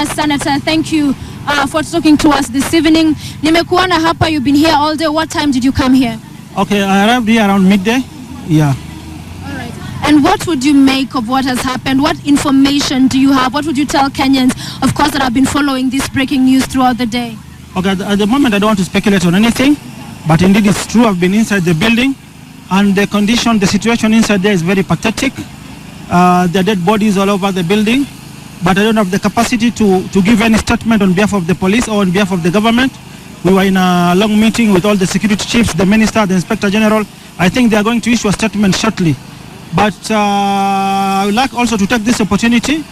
sana, Senator. Thank you for talking to us this evening. Nimekuona hapa, you've been here all day. What time did you come here? Okay, I arrived here around midday. Yeah. All right. And what would you make of what has happened? What information do you have? What would you tell Kenyans, of course, that have been following this breaking news throughout the day? Okay, at the moment I don't want to speculate on anything, but indeed it's true. I've been inside the building, and the situation inside there is very pathetic. There are dead bodies all over the building, but I don't have the capacity to give any statement on behalf of the police or on behalf of the government. We were in a long meeting with all the security chiefs, the minister, the inspector general. I think they are going to issue a statement shortly. But I would like also to take this opportunity,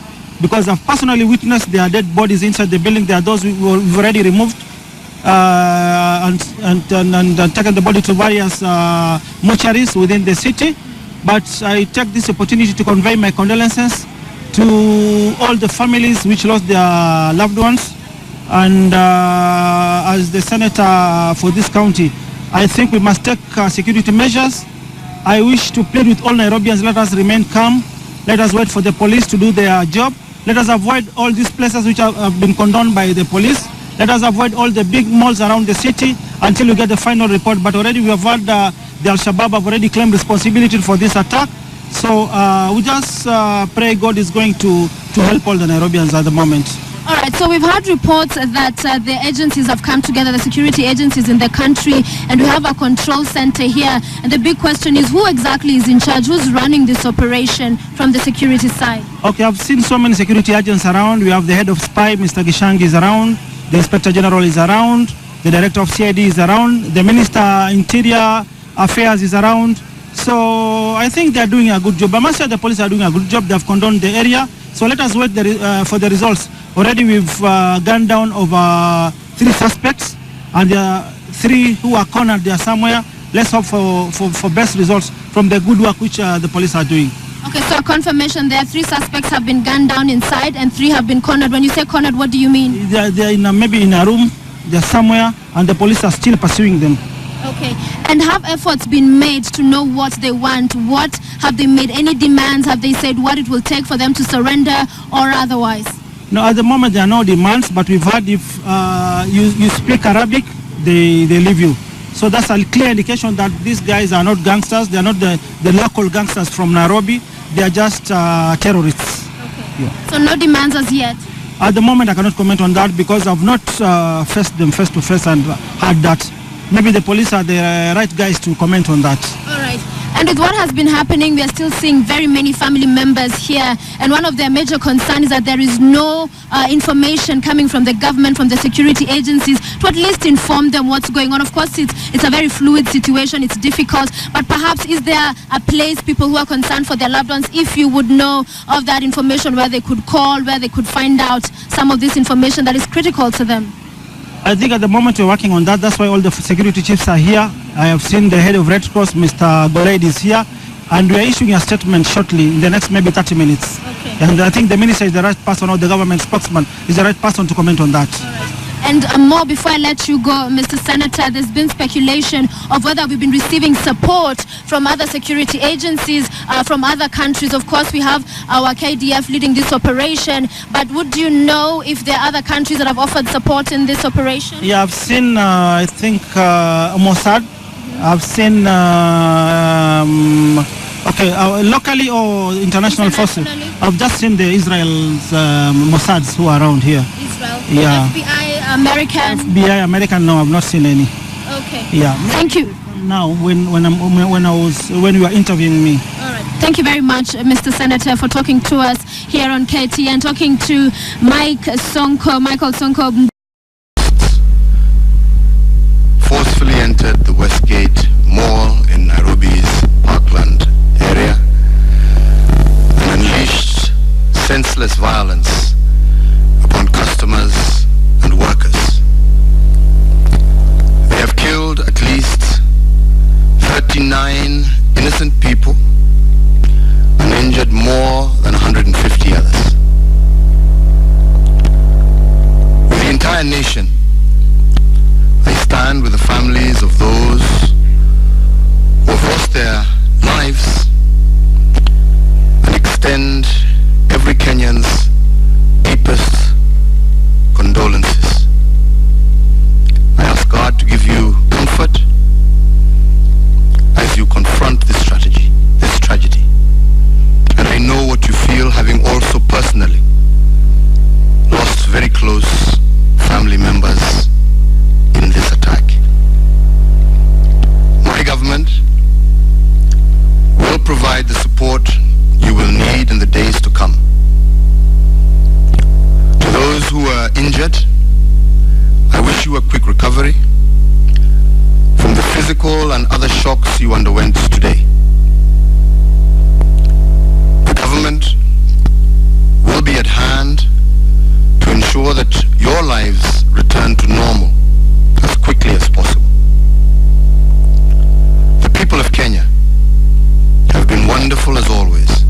because I've personally witnessed there are dead bodies inside the building. There are those we've already removed and taken the body to various mortuaries within the city. But I take this opportunity to convey my condolences to all the families which lost their loved ones. And as the senator for this county, I think we must take security measures. I wish to plead with all Nairobians, let us remain calm. Let us wait for the police to do their job. Let us avoid all these places which have been condoned by the police. Let us avoid all the big malls around the city until we get the final report. But already we have heard the Al-Shabaab have already claimed responsibility for this attack. So we just pray God is going to help all the Nairobians at the moment. All right, so we've had reports that the agencies have come together, the security agencies in the country, and we have a control center here. And the big question is, who exactly is in charge? Who's running this operation from the security side? Okay, I've seen so many security agents around. We have the head of spy, Mr. Gishangi, is around. The inspector general is around. The director of CID is around. The minister Interior Affairs is around. So I think they're doing a good job. I must say the police are doing a good job. They've condoned the area. So let us wait for the results. Already we've gunned down over 3 suspects, and there are 3 who are cornered there somewhere. Let's hope for best results from the good work which the police are doing. Okay, so a confirmation there, 3 suspects have been gunned down inside and 3 have been cornered. When you say cornered, what do you mean? They're in maybe in a room, they're somewhere, and the police are still pursuing them. Okay, and have efforts been made to know what they want? What have they made? Any demands? Have they said what it will take for them to surrender or otherwise? No, at the moment there are no demands, but we've heard if you speak Arabic, they leave you. So that's a clear indication that these guys are not gangsters. They are not the local gangsters from Nairobi. They are just terrorists. Okay. Yeah. So no demands as yet? At the moment I cannot comment on that because I've not faced them face to face and heard that. Maybe the police are the right guys to comment on that. All right. And with what has been happening, we are still seeing very many family members here. And one of their major concerns is that there is no information coming from the government, from the security agencies, to at least inform them what's going on. Of course, it's a very fluid situation. It's difficult. But perhaps is there a place people who are concerned for their loved ones, if you would know of that information, where they could call, where they could find out some of this information that is critical to them? I think at the moment we're working on that. That's why all the security chiefs are here. I have seen the head of Red Cross, Mr. Golade, is here. And we are issuing a statement shortly in the next maybe 30 minutes. Okay. And I think the minister is the right person, or the government spokesman is the right person to comment on that. All right. And more, before I let you go, Mr. Senator, there's been speculation of whether we've been receiving support from other security agencies, from other countries. Of course, we have our KDF leading this operation, but would you know if there are other countries that have offered support in this operation? Yeah, I've seen, I think, Mossad. I've seen, locally or international forces. I've just seen the Israel's Mossads who are around here. Israel? Yeah. FBI, American? FBI, American, no, I've not seen any. Okay. Yeah. Thank you. Now, when you were interviewing me. All right. Thank you very much, Mr. Senator, for talking to us here on KTN, talking to Michael Sonko. Forcefully entered the Westgate Mall in Nairobi's Parkland area and unleashed senseless violence upon customers and workers. They have killed at least 39 innocent people and injured more than 150 others. With the entire nation, I stand with the families of those who have lost their lives and extend every Kenyan's deepest provide the support you will need in the days to come. To those who are injured, I wish you a quick recovery from the physical and other shocks you underwent today. The government will be at hand to ensure that your lives return to normal as quickly as possible. The people of Kenya have been wonderful as always.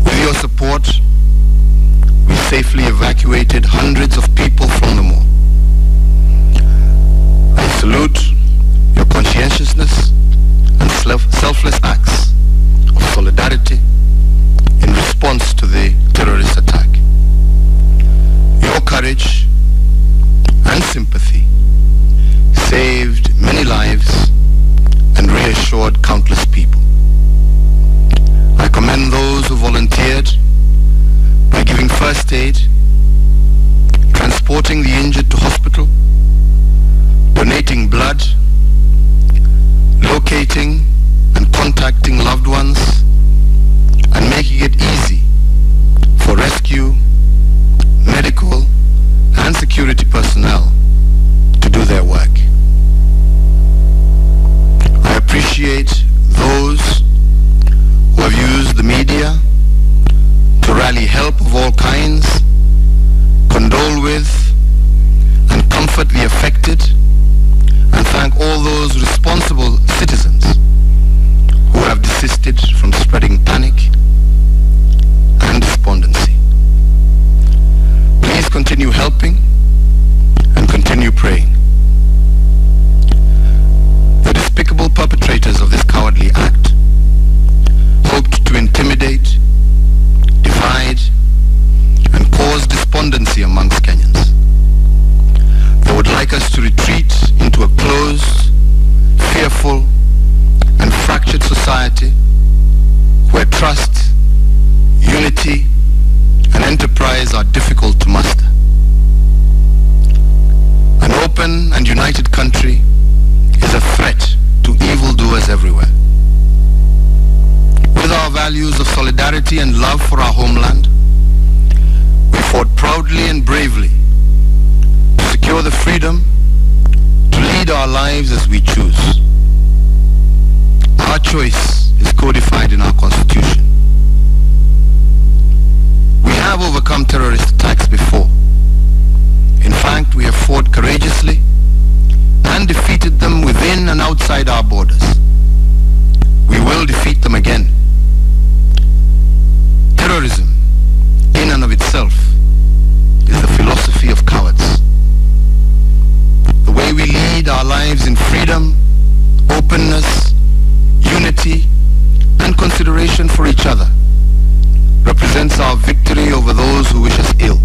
With your support, we safely evacuated hundreds of people from the mall. I salute your conscientiousness and selfless acts of solidarity in response to the terrorist attack. Your courage and sympathy saved many lives and reassured countless people. I commend those who volunteered by giving first aid, transporting the injured to hospital, donating blood, locating and contacting loved ones, and making it easy for rescue, medical, and security personnel to do their work. I appreciate those who have used the media to rally help of all kinds, condole with, and comfort the affected, and thank all those responsible citizens who have desisted from spreading panic and despondency. Please continue helping and continue praying. The despicable perpetrators of this cowardly act hoped to intimidate, divide, and cause despondency amongst Kenyans. They would like us to retreat into a closed, fearful, and fractured society where trust, unity, and enterprise are difficult to muster. An open and united country is a threat to evildoers everywhere. With our values of solidarity and love for our homeland, we fought proudly and bravely to secure the freedom to lead our lives as we choose. Our choice is codified in our Constitution. We have overcome terrorist attacks before. In fact, we have fought courageously and defeated them within and outside our borders. We will defeat them again. Terrorism, in and of itself, is the philosophy of cowards. The way we lead our lives in freedom, openness, unity, and consideration for each other represents our victory over those who wish us ill.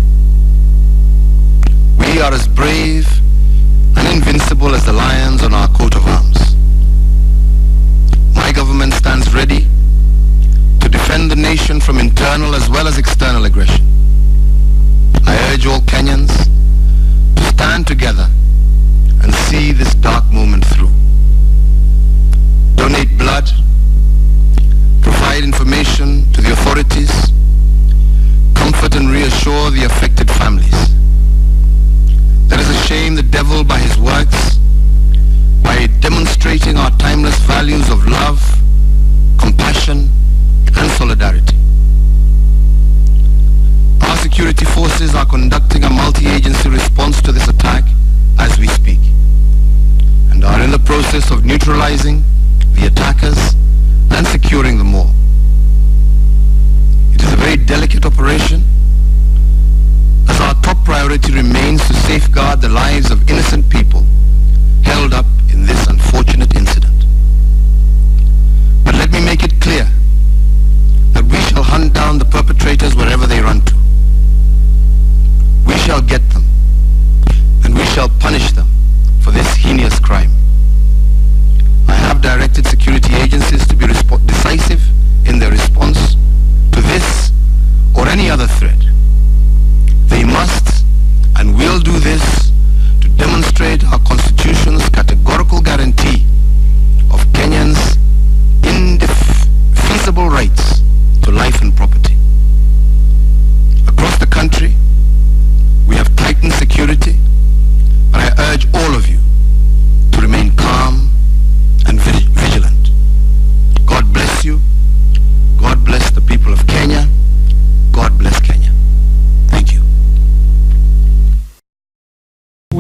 We are as brave and invincible as the lions on our coat of arms. My government stands ready to defend the nation from internal as well as external aggression. I urge all Kenyans to stand together and see this dark moment through. Donate blood, provide information to the authorities, comfort and reassure the affected families. Let us shame the devil by his works, by demonstrating our timeless values of love, compassion, and solidarity. Our security forces are conducting a multi-agency response to this attack as we speak, and are in the process of neutralizing the attackers and securing the mall. It is a very delicate operation, as our top priority remains to safeguard the lives of innocent people held up in this unfortunate incident. But let me make it clear that we shall hunt down the perpetrators wherever they run to. We shall get them, and we shall punish them for this heinous crime. I have directed security agencies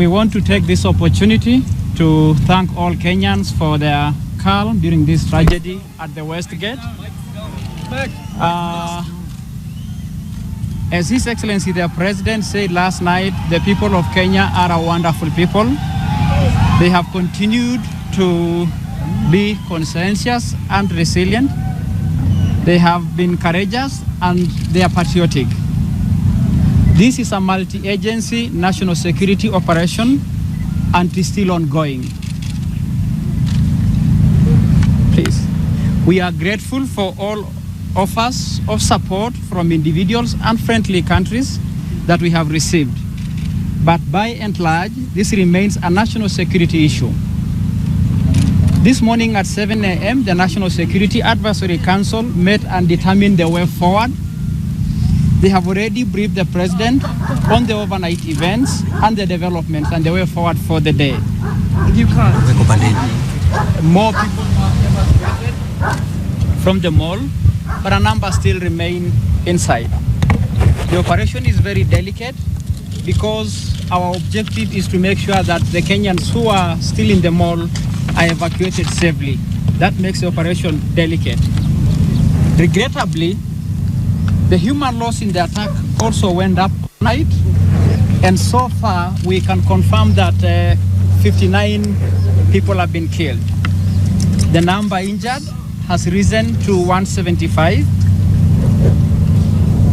want to take this opportunity to thank all Kenyans for their calm during this tragedy at the Westgate. As His Excellency the President said last night, the people of Kenya are a wonderful people. They have continued to be conscientious and resilient. They have been courageous and they are patriotic. This is a multi-agency national security operation and it is still ongoing. Please. We are grateful for all offers of support from individuals and friendly countries that we have received. But by and large, this remains a national security issue. This morning at 7 a.m., the National Security Advisory Council met and determined the way forward. They have already briefed the President on the overnight events and the developments and the way forward for the day. More people have evacuated from the mall, but a number still remain inside. The operation is very delicate because our objective is to make sure that the Kenyans who are still in the mall are evacuated safely. That makes the operation delicate. Regrettably, the human loss in the attack also went up tonight, and so far we can confirm that 59 people have been killed. The number injured has risen to 175.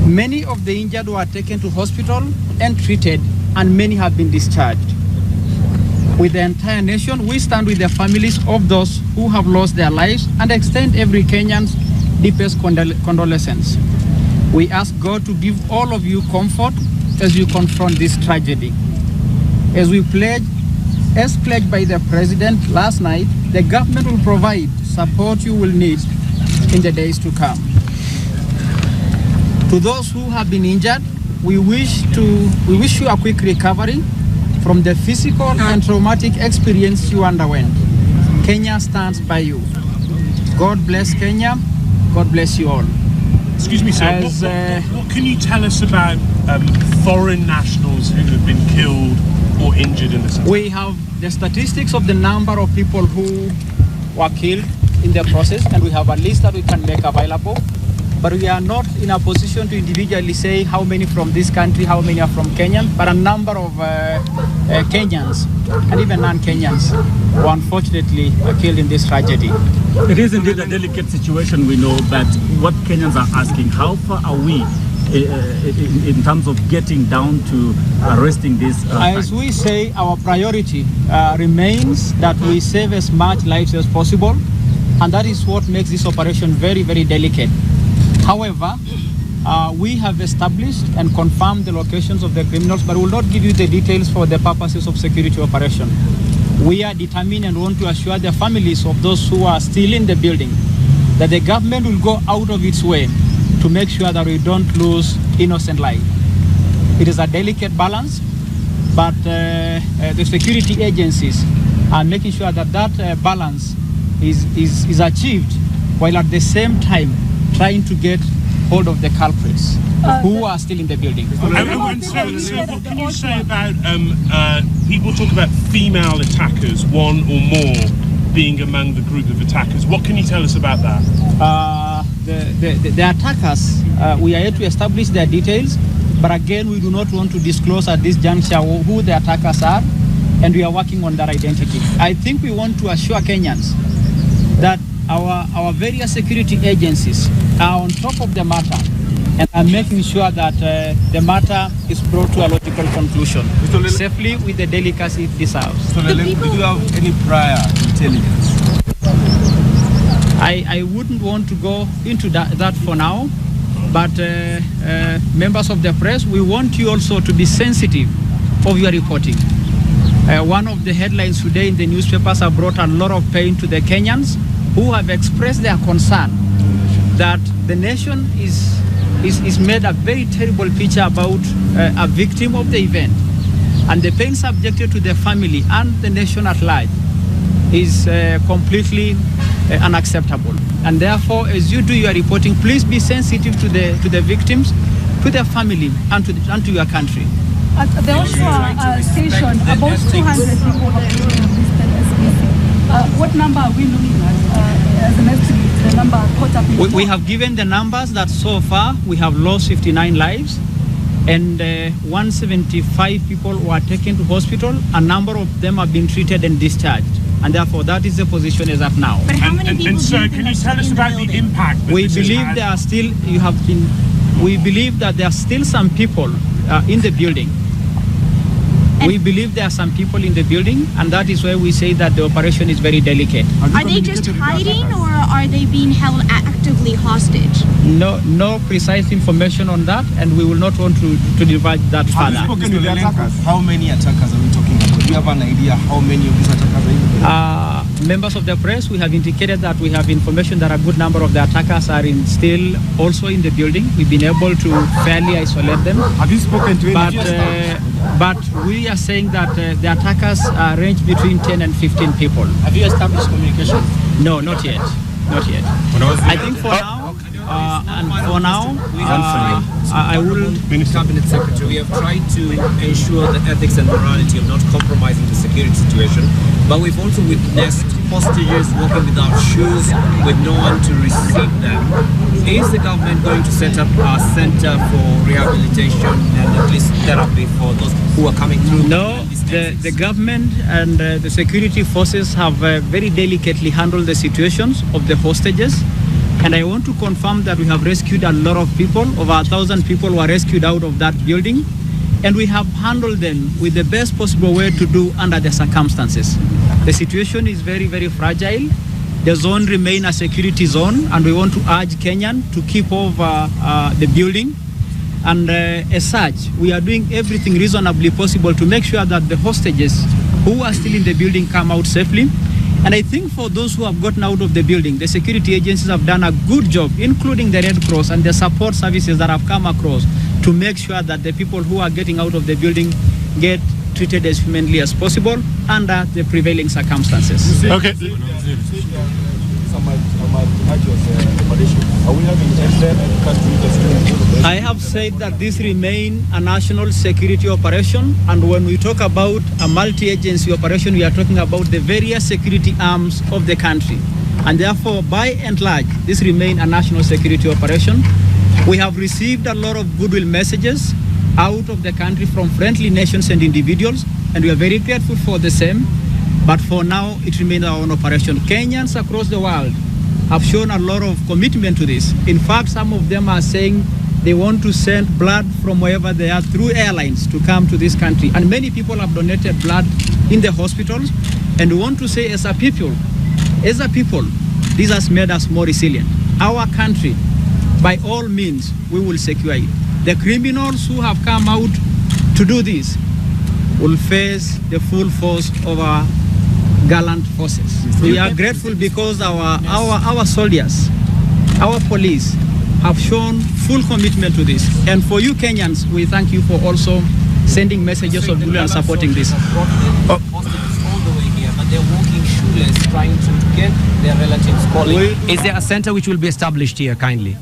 Many of the injured were taken to hospital and treated, and many have been discharged. With the entire nation, we stand with the families of those who have lost their lives and extend every Kenyan's deepest condolences. We ask God to give all of you comfort as you confront this tragedy. As pledged by the President last night, the government will provide support you will need in the days to come. To those who have been injured, we wish you a quick recovery from the physical and traumatic experience you underwent. Kenya stands by you. God bless Kenya. God bless you all. Excuse me, sir. What can you tell us about foreign nationals who have been killed or injured in this? We have the statistics of the number of people who were killed in the process, and we have a list that we can make available. But we are not in a position to individually say how many from this country, how many are from Kenya, but a number of Kenyans and even non-Kenyans who unfortunately are killed in this tragedy. It is indeed a delicate situation, we know, but what Kenyans are asking, how far are we in terms of getting down to arresting this? As we say, our priority remains that we save as much lives as possible, and that is what makes this operation very, very delicate. However, we have established and confirmed the locations of the criminals, but will not give you the details for the purposes of security operation. We are determined and want to assure the families of those who are still in the building that the government will go out of its way to make sure that we don't lose innocent life. It is a delicate balance, but the security agencies are making sure that that balance is achieved, while at the same time trying to get hold of the culprits who are still in the building. So what can you say about people talk about female attackers, one or more being among the group of attackers? What can you tell us about that? The attackers, we are yet to establish their details, but again, we do not want to disclose at this juncture who the attackers are, and we are working on that identity. I think we want to assure Kenyans that our various security agencies are on top of the matter and are making sure that the matter is brought to a logical conclusion safely with the delicacy it deserves. So do you have any prior intelligence? I wouldn't want to go into that for now, but members of the press, we want you also to be sensitive of your reporting. One of the headlines today in the newspapers have brought a lot of pain to the Kenyans who have expressed their concern that the nation is made a very terrible picture about a victim of the event, and the pain subjected to the family and the nation at large is completely unacceptable. And therefore, as you do your reporting, please be sensitive to the victims, to their family, and to your country. At the Oshawa station, about 200 people have been listed as missing. What number are we looking at as an estimate, the number caught up in we have given the numbers that so far we have lost 59 lives and 175 people were taken to hospital. A number of them have been treated and discharged. And therefore, that is the position as of now. But how many people sir, can you tell us about the impact that we believe there are still, we believe that there are still some people in the building. We believe there are some people in the building, and that is why we say that the operation is very delicate. Are they just hiding, or are they being held actively hostage? No precise information on that, and we will not want to divulge that further. Have you spoken to the attackers? How many attackers are we talking about? Do you have an idea how many of these attackers are in there? Members of the press, we have indicated that we have information that a good number of the attackers are still also in the building. We've been able to fairly isolate them. Have you spoken to any? But we are saying that the attackers range between 10 and 15 people. Have you established communication? No, not yet. Not yet. I think for now, I will. Cabinet Secretary, we have tried to ensure the ethics and morality of not compromising the security situation, but we've also witnessed hostages walking without shoes with no one to receive them. Is the government going to set up a center for rehabilitation and at least therapy for those who are coming through? No, the government and the security forces have very delicately handled the situations of the hostages. And I want to confirm that we have rescued a lot of people. Over 1,000 people were rescued out of that building. And we have handled them with the best possible way to do under the circumstances. The situation is very, very fragile. The zone remains a security zone, and we want to urge Kenyan to keep over the building. And as such, we are doing everything reasonably possible to make sure that the hostages who are still in the building come out safely. And I think for those who have gotten out of the building, the security agencies have done a good job, including the Red Cross and the support services that have come across to make sure that the people who are getting out of the building get treated as humanly as possible under the prevailing circumstances. Okay. I have said that this remains a national security operation, and when we talk about a multi-agency operation, we are talking about the various security arms of the country. And therefore, by and large, this remains a national security operation. We have received a lot of goodwill messages out of the country from friendly nations and individuals, and we are very grateful for the same. But for now, it remains our own operation. Kenyans across the world have shown a lot of commitment to this. In fact, some of them are saying they want to send blood from wherever they are through airlines to come to this country. And many people have donated blood in the hospitals. And we want to say as a people, this has made us more resilient. Our country, by all means, we will secure it. The criminals who have come out to do this will face the full force of our gallant forces. We are grateful because our soldiers, our police have shown full commitment to this. And for you Kenyans, we thank you for also sending messages of goodwill and supporting this. All the way here, but they're walking shoeless, trying to get their relatives calling. Is there a center which will be established here, kindly?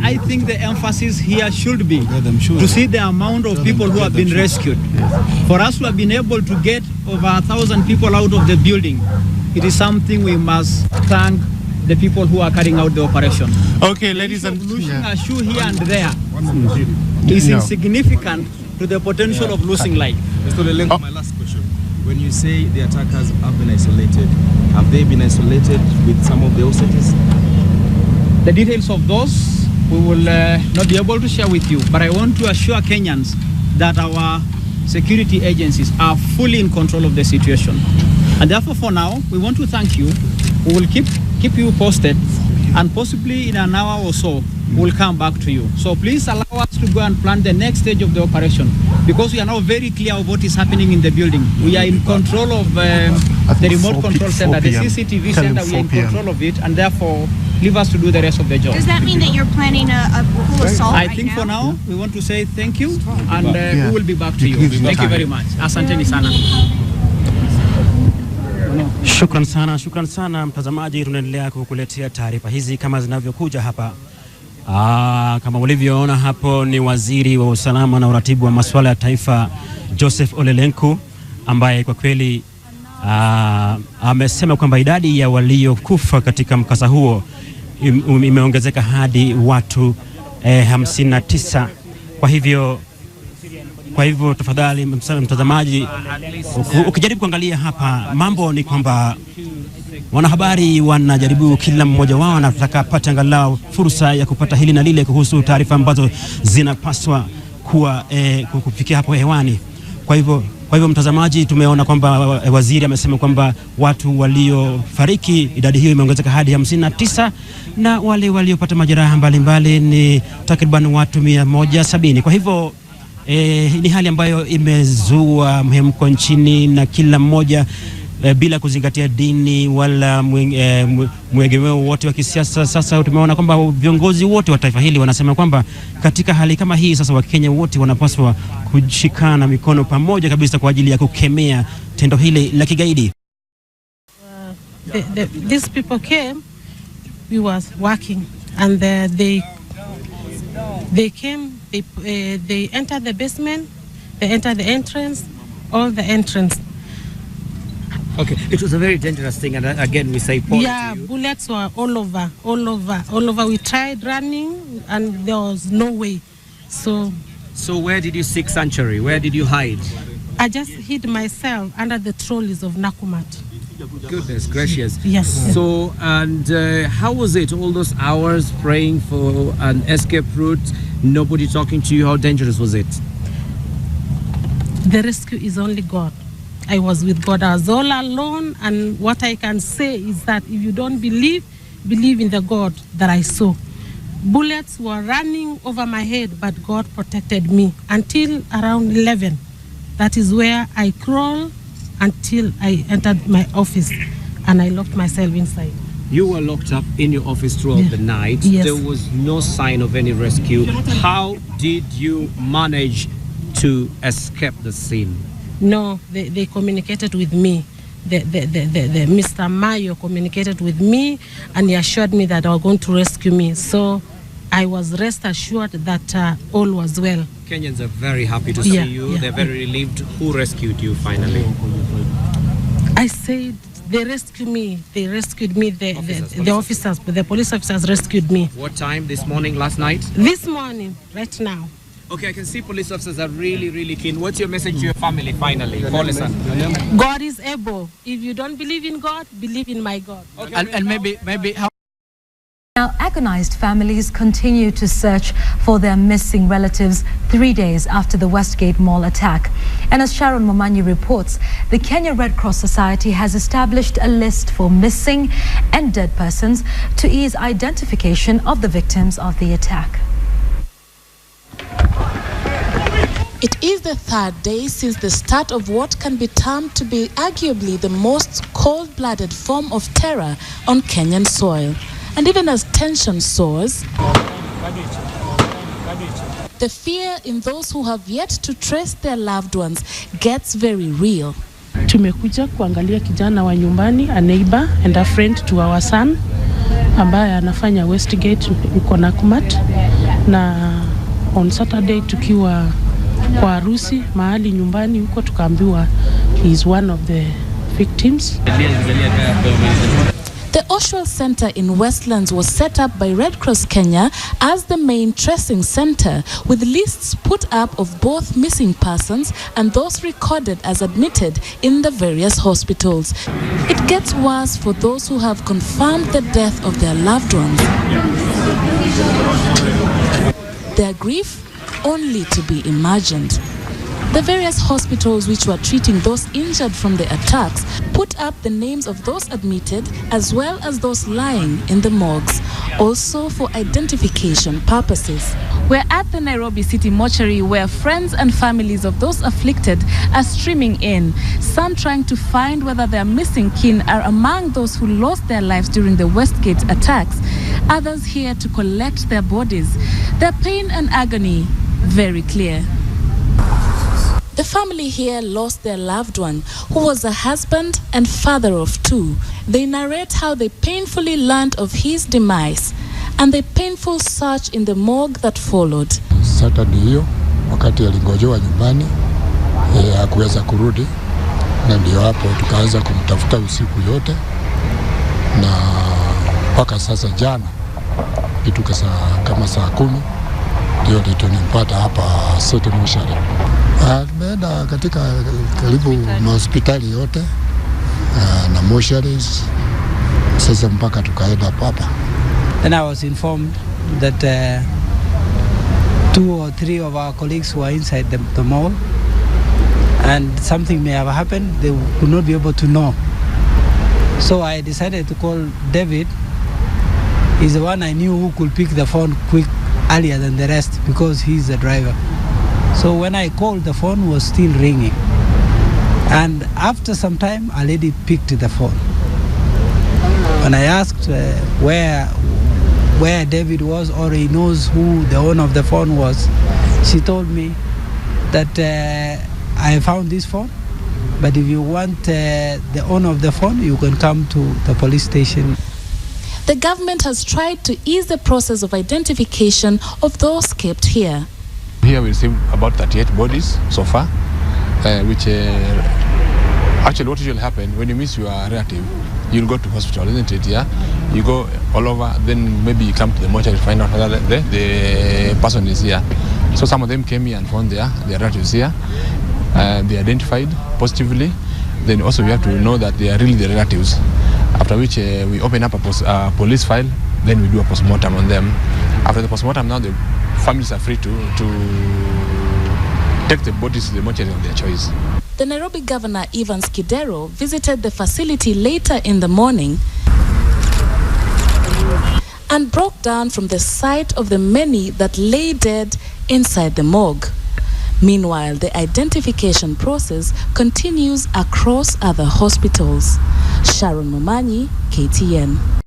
I think the emphasis here should be to see the amount of people who have been rescued. For us to have been able to get over 1,000 people out of the building, it is something we must thank the people who are carrying out the operation. Okay, ladies and losing a shoe here and there is insignificant to the potential of losing life. Let's go to the link of my last question. When you say the attackers have been isolated, have they been isolated with some of the hostages? The details of those we will not be able to share with you, but I want to assure Kenyans that our security agencies are fully in control of the situation. And therefore, for now, we want to thank you. We will keep you posted, and possibly in an hour or so, we'll come back to you. So please allow us to go and plan the next stage of the operation, because we are now very clear of what is happening in the building. We are in control of the remote control center, the CCTV center. We are in control of it, and therefore, leave us to do the rest of the job. Does that mean that you're planning a full assault I think for now, we want to say thank you, and we will be back to you. Thank you very much. Asanteni sana. Shukran sana mtazamaji, tunaendelea kukuletea taarifa hizi kama zinavyokuja hapa Kama ulivyoona hapo ni waziri wa usalama na uratibu wa masuala ya taifa Joseph Ole Lenku, ambaye kwa kweli amesema kwamba idadi ya waliokufa katika mkasa huo imeongezeka hadi watu 59. Kwa hivyo tafadhali mtazamaji, ukijaribu kuangalia hapa, mambo ni kwamba wanahabari wanajaribu, kila mmoja wao anataka apate angalau fursa ya kupata hili na lile kuhusu taarifa ambazo zinapaswa kuwa kufikia hapo hewani. Kwa hivyo mtazamaji, tumeona kwamba waziri amesema kwamba watu waliofariki, idadi hiyo imeongezeka hadi 59, na wale waliopata majeraha mbalimbali ni takriban watu 170. Kwa hivyo ni hali ambayo imezua mhemko nchini, na kila mmoja bila kuzingatia dini wala mwegemeo wote wa kisiasa. Sasa tumeona kwamba viongozi wote wa taifa hili wanasema kwamba katika hali kama hii sasa Wakenya wote wanapaswa kushikana mikono pamoja kabisa kwa ajili ya kukemea tendo hili la kigaidi. These people came, we was working, and they came, they entered the basement, they entered the entrance, all the entrance. Okay, it was a very dangerous thing, and again we say to you. Bullets were all over. We tried running, and there was no way. So where did you seek sanctuary? Where did you hide? I just hid myself under the trolleys of Nakumat. Goodness gracious. Yes. So, and how was it, all those hours praying for an escape route, nobody talking to you? How dangerous was it? The rescue is only God. I was with God. I was all alone, and what I can say is that if you don't believe in the God that I saw. Bullets were running over my head, but God protected me until around 11. That is where I crawled until I entered my office, and I locked myself inside. You were locked up in your office throughout the night. Yes. There was no sign of any rescue. How did you manage to escape the scene? No, they communicated with me. The Mr. Mayo communicated with me, and he assured me that they were going to rescue me. So I was rest assured that all was well. Kenyans are very happy to see you. Yeah. They're very relieved. Who rescued you finally? I said they rescued me. They rescued me. The police officers rescued me. What time? This morning, last night? This morning, right now. Okay, I can see police officers are really, really keen. What's your message to your family finally? God is able. If you don't believe in God, believe in my God. Okay. And maybe how... Now, agonized families continue to search for their missing relatives 3 days after the Westgate Mall attack. And as Sharon Momanyi reports, the Kenya Red Cross Society has established a list for missing and dead persons to ease identification of the victims of the attack. It is the third day since the start of what can be termed to be arguably the most cold-blooded form of terror on Kenyan soil. And even as tension soars, the fear in those who have yet to trace their loved ones gets very real. Tumekuja kuangalia kijana wa nyumbani, a neighbor and a friend to our son, ambaye anafanya Westgate uko Nakumat, na on Saturday tukiwa kwa harusi mahali nyumbani huko tukaambiwa he is one of the victims. The Oshwell Center in Westlands was set up by Red Cross Kenya as the main tracing center, with lists put up of both missing persons and those recorded as admitted in the various hospitals. It gets worse for those who have confirmed the death of their loved ones. Their grief only to be imagined. The various hospitals which were treating those injured from the attacks put up the names of those admitted as well as those lying in the morgues, also for identification purposes. We're at the Nairobi City Mortuary, where friends and families of those afflicted are streaming in, some trying to find whether their missing kin are among those who lost their lives during the Westgate attacks, others here to collect their bodies. Their pain and agony very clear. The family here lost their loved one, who was a husband and father of two. They narrate how they painfully learned of his demise. and the painful search in the morgue that followed. Saturday hiyo wakati alingojewa nyumbani hakuweza kurudi, na ndio hapo tukaanza kumtafuta usiku yote, na mpaka sasa jana kitu kama saa 10 ndio tulimpata hapa City Mortuary. Tumeenda katika karibu na hospitali yote na mortuaries, sasa mpaka tukaenda hapa. Then I was informed that 2 or 3 of our colleagues were inside the mall, and something may have happened. They could not be able to know. So I decided to call David. He's the one I knew who could pick the phone earlier than the rest because he's the driver. So when I called, the phone was still ringing. And after some time, a lady picked the phone. When I asked where David was, or he knows who the owner of the phone was, she told me that I found this phone, but if you want the owner of the phone, you can come to the police station. The government has tried to ease the process of identification of those kept here. Here we received about 38 bodies so far, which actually what usually happen when you miss your relative, you'll go to hospital, isn't it? Yeah, you go all over, then maybe you come to the mortuary to find out whether the person is here. So some of them came here and found their relatives here. They identified positively. Then also we have to know that they are really the relatives. After which we open up a police file, then we do a postmortem on them. After the postmortem, now the families are free to take the bodies to the mortuary of their choice. The Nairobi Governor Evans Kidero visited the facility later in the morning and broke down from the sight of the many that lay dead inside the morgue. Meanwhile, the identification process continues across other hospitals. Sharon Momanyi, KTN.